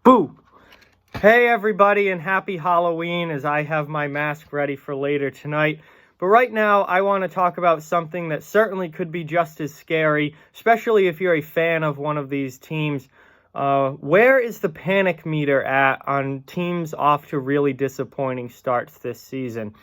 Boo! Hey everybody, and happy Halloween, as I have my mask ready for later tonight. But right now, I want to talk about something that certainly could be just as scary, especially if you're a fan of one of these teams. Where is the panic meter at on teams off to really disappointing starts this season?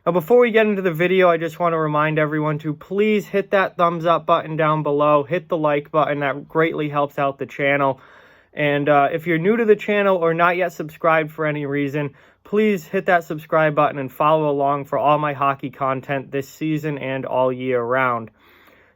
Now, before we get into the video, I just want to remind everyone to please hit that thumbs up button down below, hit the like button, that greatly helps out the channel. And if you're new to the channel or not yet subscribed for any reason, please hit that subscribe button and follow along for all my hockey content this season and all year round.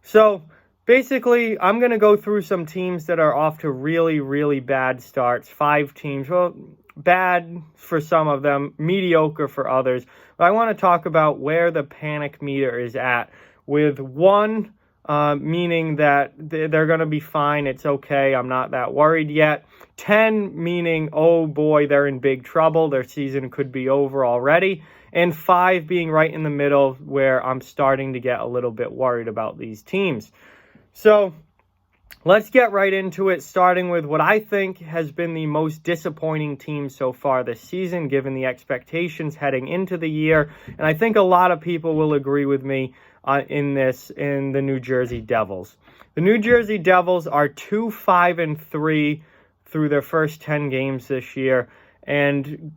So basically, I'm going to go through some teams that are off to really, really bad starts. 5 teams. Well, bad for some of them, mediocre for others. But I want to talk about where the panic meter is at, with 1 meaning that they're going to be fine, it's okay, I'm not that worried yet. 10 meaning, oh boy, they're in big trouble, their season could be over already. And 5 being right in the middle, where I'm starting to get a little bit worried about these teams. So let's get right into it, starting with what I think has been the most disappointing team so far this season, given the expectations heading into the year. And I think a lot of people will agree with me in the New Jersey Devils. The New Jersey Devils are 2-5-3 through their first 10 games this year, and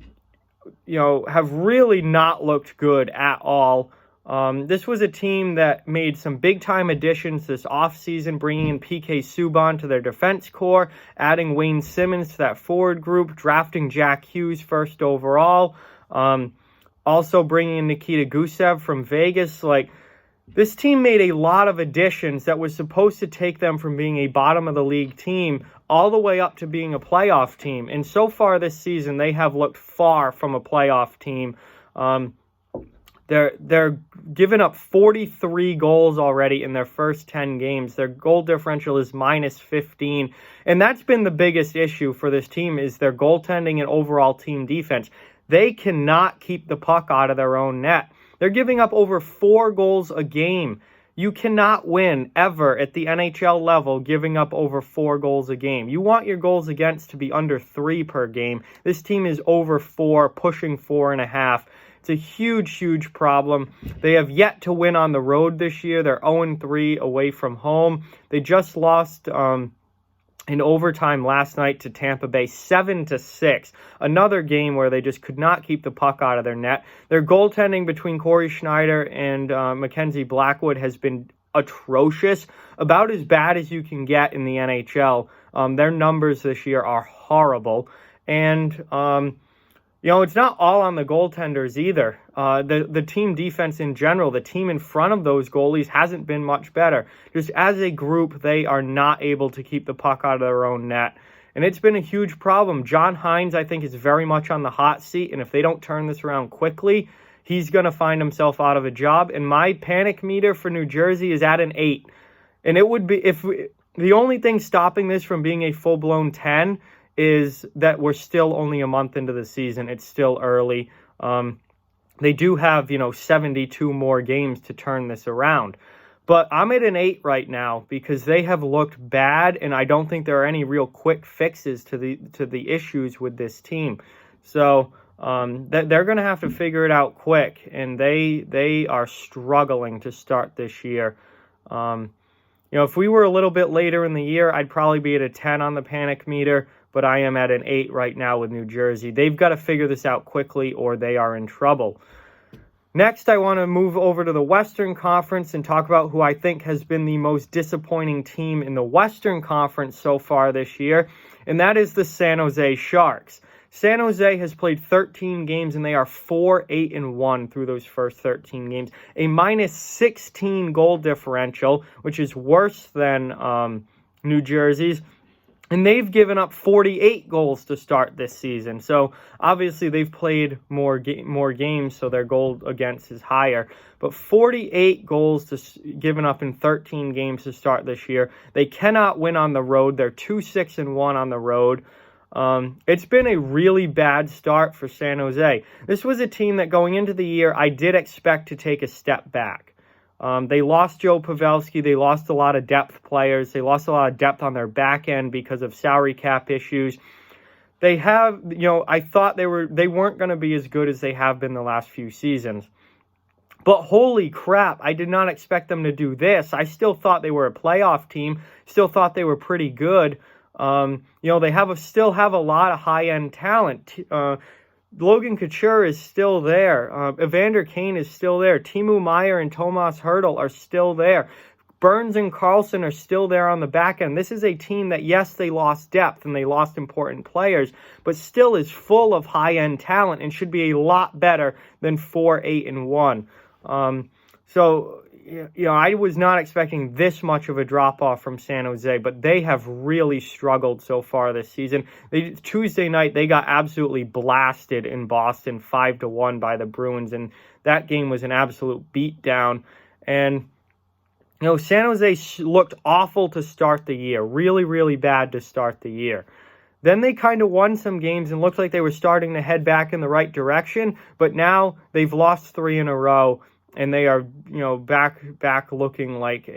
have really not looked good at all. This was a team that made some big-time additions this offseason, bringing in PK Subban to their defense core, adding Wayne Simmons to that forward group, drafting Jack Hughes first overall, also bringing in Nikita Gusev from Vegas. This team made a lot of additions that was supposed to take them from being a bottom-of-the-league team all the way up to being a playoff team. And so far this season, they have looked far from a playoff team. They're giving up 43 goals already in their first 10 games. Their goal differential is -15. And that's been the biggest issue for this team, is their goaltending and overall team defense. They cannot keep the puck out of their own net. They're giving up over 4 goals a game. You cannot win ever at the NHL level giving up over 4 goals a game. You want your goals against to be under 3 per game. This team is over 4, pushing 4.5. It's a huge, huge problem. They have yet to win on the road this year. They're 0-3 away from home. They just lost in overtime last night to Tampa Bay, 7-6. Another game where they just could not keep the puck out of their net. Their goaltending between Corey Schneider and Mackenzie Blackwood has been atrocious, about as bad as you can get in the NHL. Their numbers this year are horrible. And it's not all on the goaltenders either. The team defense in general, the team in front of those goalies hasn't been much better. Just as a group, they are not able to keep the puck out of their own net. And it's been a huge problem. John Hines, I think, is very much on the hot seat. And if they don't turn this around quickly, he's going to find himself out of a job. And my panic meter for New Jersey is at an 8. And it would be, the only thing stopping this from being a full-blown 10 is that we're still only a month into the season. It's still early. They do have, 72 more games to turn this around. But I'm at an 8 right now because they have looked bad, and I don't think there are any real quick fixes to the issues with this team. So they're going to have to figure it out quick, and they are struggling to start this year. If we were a little bit later in the year, I'd probably be at a 10 on the panic meter, but I am at an 8 right now with New Jersey. They've got to figure this out quickly or they are in trouble. Next, I want to move over to the Western Conference and talk about who I think has been the most disappointing team in the Western Conference so far this year, and that is the San Jose Sharks. San Jose has played 13 games, and they are 4-8-1 through those first 13 games. A -16 goal differential, which is worse than New Jersey's. And they've given up 48 goals to start this season. So obviously they've played more games, so their goal against is higher. But 48 goals given up in 13 games to start this year. They cannot win on the road. They're 2-6-1 on the road. It's been a really bad start for San Jose. This was a team that going into the year, I did expect to take a step back. They lost Joe Pavelski. They lost a lot of depth players. They lost a lot of depth on their back end because of salary cap issues. they have, I thought they weren't going to be as good as they have been the last few seasons. But holy crap, I did not expect them to do this. I still thought they were a playoff team, still thought they were pretty good. They still have a lot of high-end talent. Logan Couture is still there. Evander Kane is still there. Timo Meier and Tomas Hertl are still there. Burns and Carlson are still there on the back end. This is a team that, yes, they lost depth and they lost important players, but still is full of high-end talent and should be a lot better than 4-8-1. I was not expecting this much of a drop-off from San Jose, but they have really struggled so far this season. Tuesday night, they got absolutely blasted in Boston 5-1 by the Bruins, and that game was an absolute beatdown. And San Jose looked awful to start the year, really, really bad to start the year. Then they kind of won some games and looked like they were starting to head back in the right direction, but now they've lost 3 in a row, and they are, back looking like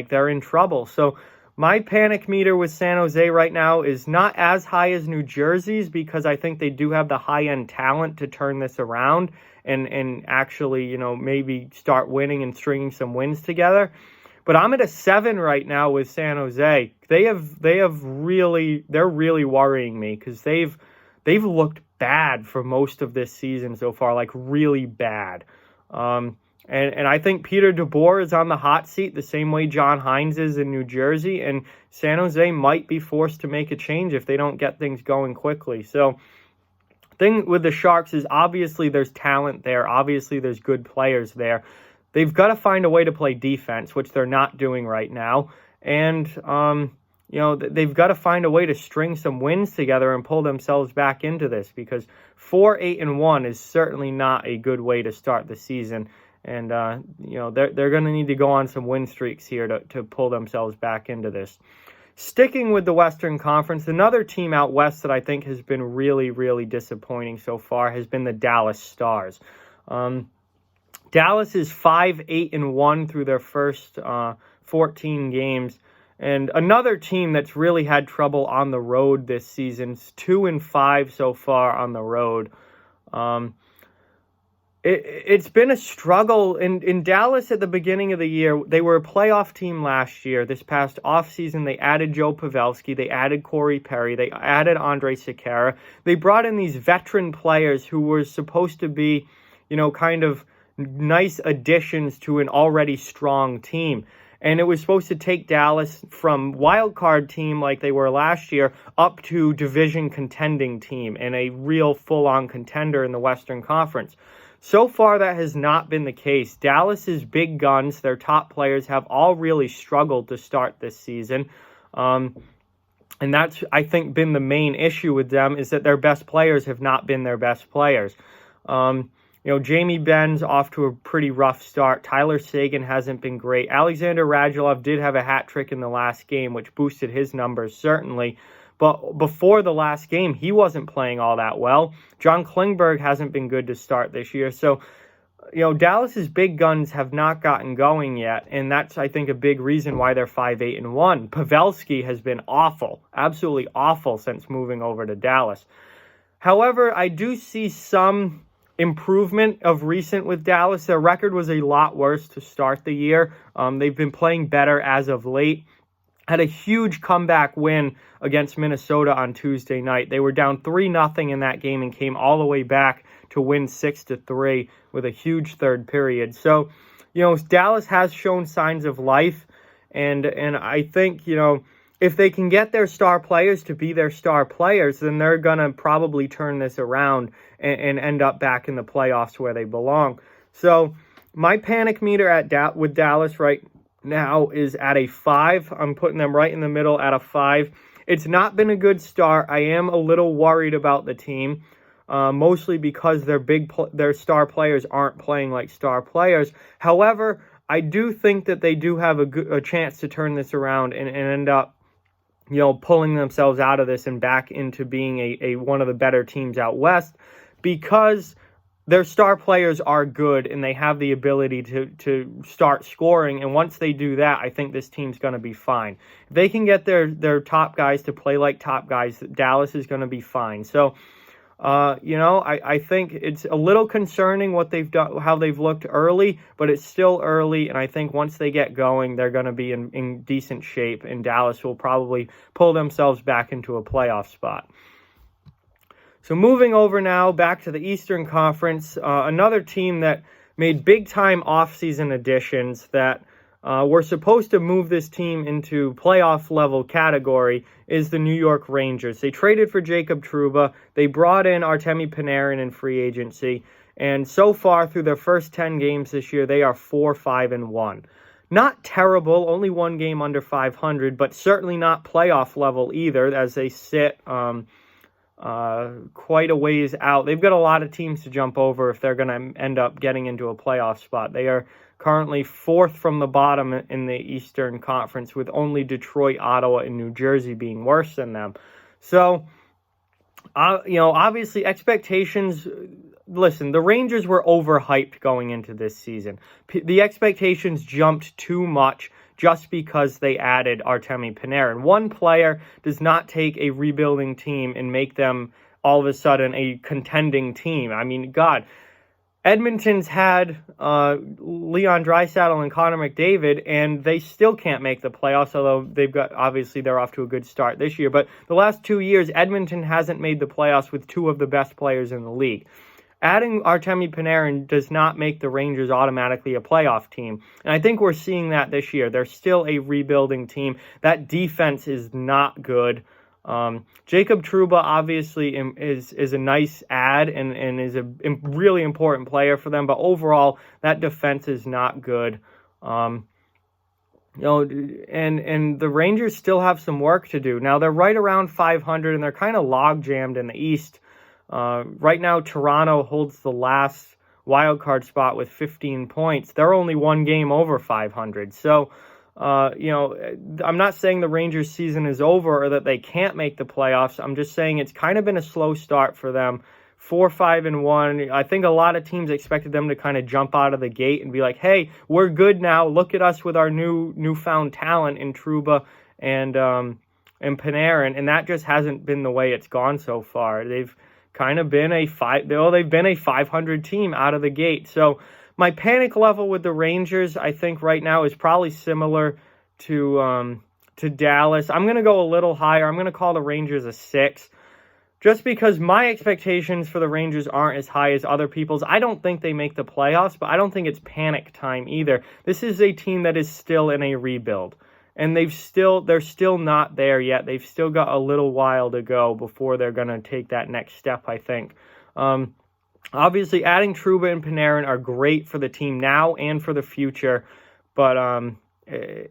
they're in trouble. So my panic meter with San Jose right now is not as high as New Jersey's, because I think they do have the high-end talent to turn this around and actually, maybe start winning and stringing some wins together. But I'm at a 7 right now with San Jose. They're really worrying me, because they've looked bad for most of this season so far, like really bad. And I think Peter DeBoer is on the hot seat the same way John Hines is in New Jersey, and San Jose might be forced to make a change if they don't get things going quickly. So thing with the Sharks is, obviously there's talent there. Obviously there's good players there. They've got to find a way to play defense, which they're not doing right now. And, they've got to find a way to string some wins together and pull themselves back into this, because 4-8-1 is certainly not a good way to start the season. And, they're going to need to go on some win streaks here to pull themselves back into this. Sticking with the Western Conference, another team out west that I think has been really, really disappointing so far has been the Dallas Stars. Dallas is 5-8-1 through their first 14 games. And another team that's really had trouble on the road this season, 2-5 so far on the road. It's been a struggle. In Dallas at the beginning of the year, they were a playoff team last year. This past offseason, they added Joe Pavelski, they added Corey Perry, they added Andrej Sekera. They brought in these veteran players who were supposed to be, kind of nice additions to an already strong team. And it was supposed to take Dallas from wild card team like they were last year up to division contending team and a real full-on contender in the Western Conference. So far, that has not been the case. Dallas's big guns, their top players, have all really struggled to start this season. And that's, I think, been the main issue with them, is that their best players have not been their best players. Jamie Benn's off to a pretty rough start. Tyler Seguin hasn't been great. Alexander Radulov did have a hat trick in the last game, which boosted his numbers, certainly. But before the last game, he wasn't playing all that well. John Klingberg hasn't been good to start this year. So, Dallas's big guns have not gotten going yet. And that's, I think, a big reason why they're 5-8-1. Pavelski has been awful, absolutely awful since moving over to Dallas. However, I do see some improvement of recent with Dallas. Their record was a lot worse to start the year. They've been playing better as of late. Had a huge comeback win against Minnesota on Tuesday night. They were down 3-0 in that game and came all the way back to win 6-3 with a huge third period. So, Dallas has shown signs of life, and I think, if they can get their star players to be their star players, then they're going to probably turn this around and end up back in the playoffs where they belong. So my panic meter with Dallas right now is at a 5. I'm putting them right in the middle at a 5. It's not been a good start. I am a little worried about the team, mostly because their star players aren't playing like star players. However, I do think that they do have a chance to turn this around and end up, pulling themselves out of this and back into being a one of the better teams out west, because their star players are good and they have the ability to start scoring. And once they do that, I think this team's going to be fine. If they can get their top guys to play like top guys, Dallas is going to be fine. So, I think it's a little concerning what they've done, how they've looked early, but it's still early. And I think once they get going, they're going to be in decent shape, and Dallas will probably pull themselves back into a playoff spot. So moving over now back to the Eastern Conference, another team that made big-time offseason additions that were supposed to move this team into playoff-level category is the New York Rangers. They traded for Jacob Trouba. They brought in Artemi Panarin in free agency. And so far, through their first 10 games this year, they are 4-5-1. Not terrible, only one game under 500, but certainly not playoff level either, as they sit quite a ways out. They've got a lot of teams to jump over if they're going to end up getting into a playoff spot. They are currently fourth from the bottom in the Eastern Conference, with only Detroit, Ottawa, and New Jersey being worse than them. So, obviously expectations. Listen, the Rangers were overhyped going into this season. The expectations jumped too much just because they added Artemi Panarin. One player does not take a rebuilding team and make them all of a sudden a contending team. I mean, God, Edmonton's had Leon Draisaitl and Connor McDavid, and they still can't make the playoffs, although they're off to a good start this year. But the last 2 years, Edmonton hasn't made the playoffs with two of the best players in the league. Adding Artemi Panarin does not make the Rangers automatically a playoff team. And I think we're seeing that this year. They're still a rebuilding team. That defense is not good. Jacob Trouba obviously is a nice add and is a really important player for them. But overall, that defense is not good. And the Rangers still have some work to do. Now, they're right around 500, and they're kind of log-jammed in the East. Right now, Toronto holds the last wildcard spot with 15 points. They're only one game over 500. So, I'm not saying the Rangers season is over or that they can't make the playoffs. I'm just saying it's kind of been a slow start for them. 4-5-1. I think a lot of teams expected them to kind of jump out of the gate and be like, hey, we're good now. Look at us with our newfound talent in Trouba and Panarin. And that just hasn't been the way it's gone so far. They've kind of been a 500 team out of the gate. So my panic level with the Rangers, I think right now is probably similar to Dallas. I'm going to go a little higher. I'm going to call the Rangers a 6, just because my expectations for the Rangers aren't as high as other people's. I don't think they make the playoffs, but I don't think it's panic time either. This is a team that is still in a rebuild. And they're still not there yet. They've still got a little while to go before they're going to take that next step, I think. Obviously, adding Trouba and Panarin are great for the team now and for the future. But, they're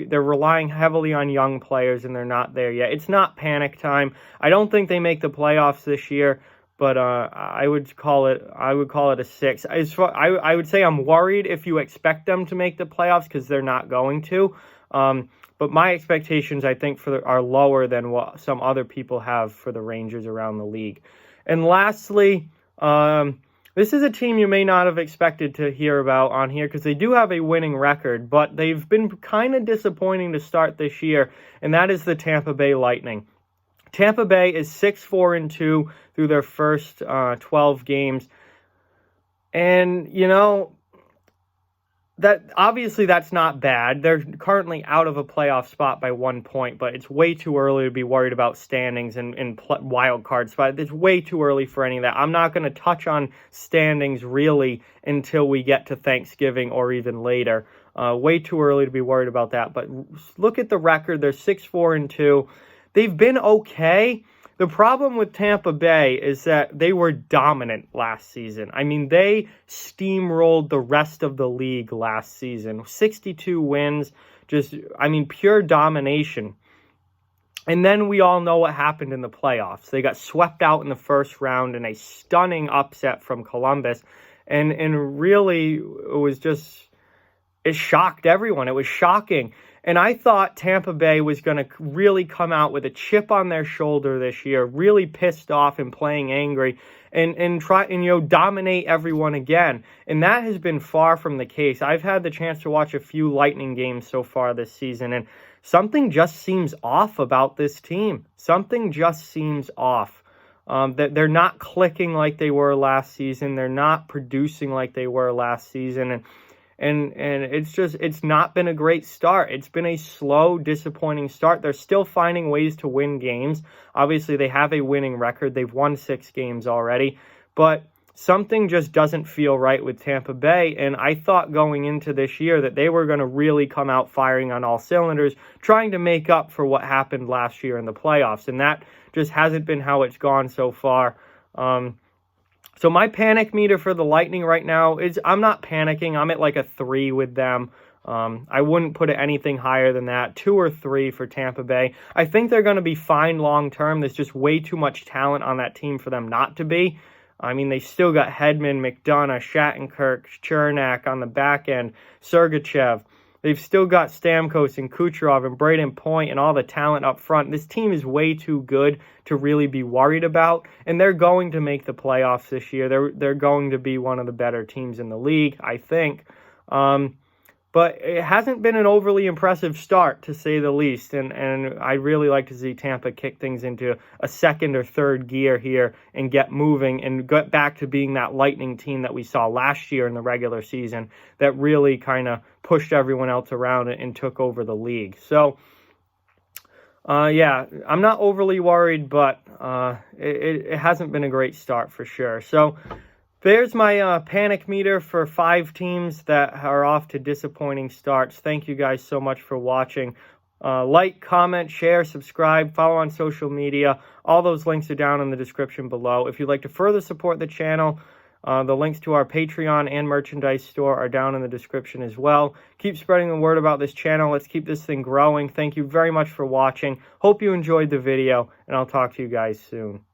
relying heavily on young players, and they're not there yet. It's not panic time. I don't think they make the playoffs this year. But I would call it a 6. I would say I'm worried if you expect them to make the playoffs, because they're not going to. But my expectations, I think, are lower than what some other people have for the Rangers around the league. And lastly, this is a team you may not have expected to hear about on here, because they do have a winning record, but they've been kind of disappointing to start this year, and that is the Tampa Bay Lightning. Tampa Bay is 6-4-2 through their first 12 games. And, that obviously that's not bad. They're currently out of a playoff spot by 1 point, but it's way too early to be worried about standings and wild card spot. It's way too early for any of that. I'm not going to touch on standings really until we get to Thanksgiving or even later. Way too early to be worried about that. But look at the record. They're 6-4-2. They've been okay. The problem with Tampa Bay is that they were dominant last season. I mean, they steamrolled the rest of the league last season. 62 wins, pure domination. And then we all know what happened in the playoffs. They got swept out in the first round in a stunning upset from Columbus. And really, it shocked everyone. It was shocking. And I thought Tampa Bay was going to really come out with a chip on their shoulder this year, really pissed off and playing angry, and try and dominate everyone again. And that has been far from the case. I've had the chance to watch a few Lightning games so far this season, and something just seems off about this team. Something just seems off. That they're not clicking like they were last season. They're not producing like they were last season, and it's not been a great start. It's been a slow, disappointing start. They're still finding ways to win games. Obviously, they have a winning record. They've won 6 games already, but something just doesn't feel right with Tampa Bay. And I thought going into this year that they were going to really come out firing on all cylinders, trying to make up for what happened last year in the playoffs. And that just hasn't been how it's gone so far. So my panic meter for the Lightning right now is, I'm not panicking. I'm at like a 3 with them. I wouldn't put it anything higher than that. 2 or 3 for Tampa Bay. I think they're going to be fine long term. There's just way too much talent on that team for them not to be. I mean, they still got Hedman, McDonough, Shattenkirk, Chernak on the back end, Sergachev. They've still got Stamkos and Kucherov and Braden Point and all the talent up front. This team is way too good to really be worried about, and they're going to make the playoffs this year. They're going to be one of the better teams in the league, I think. But it hasn't been an overly impressive start, to say the least, and I'd really like to see Tampa kick things into a second or third gear here and get moving and get back to being that Lightning team that we saw last year in the regular season that really kind of pushed everyone else around it and took over the league. So, yeah, I'm not overly worried, but it hasn't been a great start for sure. So there's my panic meter for 5 teams that are off to disappointing starts. Thank you guys so much for watching. Like, comment, share, subscribe, follow on social media. All those links are down in the description below. If you'd like to further support the channel, the links to our Patreon and merchandise store are down in the description as well. Keep spreading the word about this channel. Let's keep this thing growing. Thank you very much for watching. Hope you enjoyed the video, and I'll talk to you guys soon.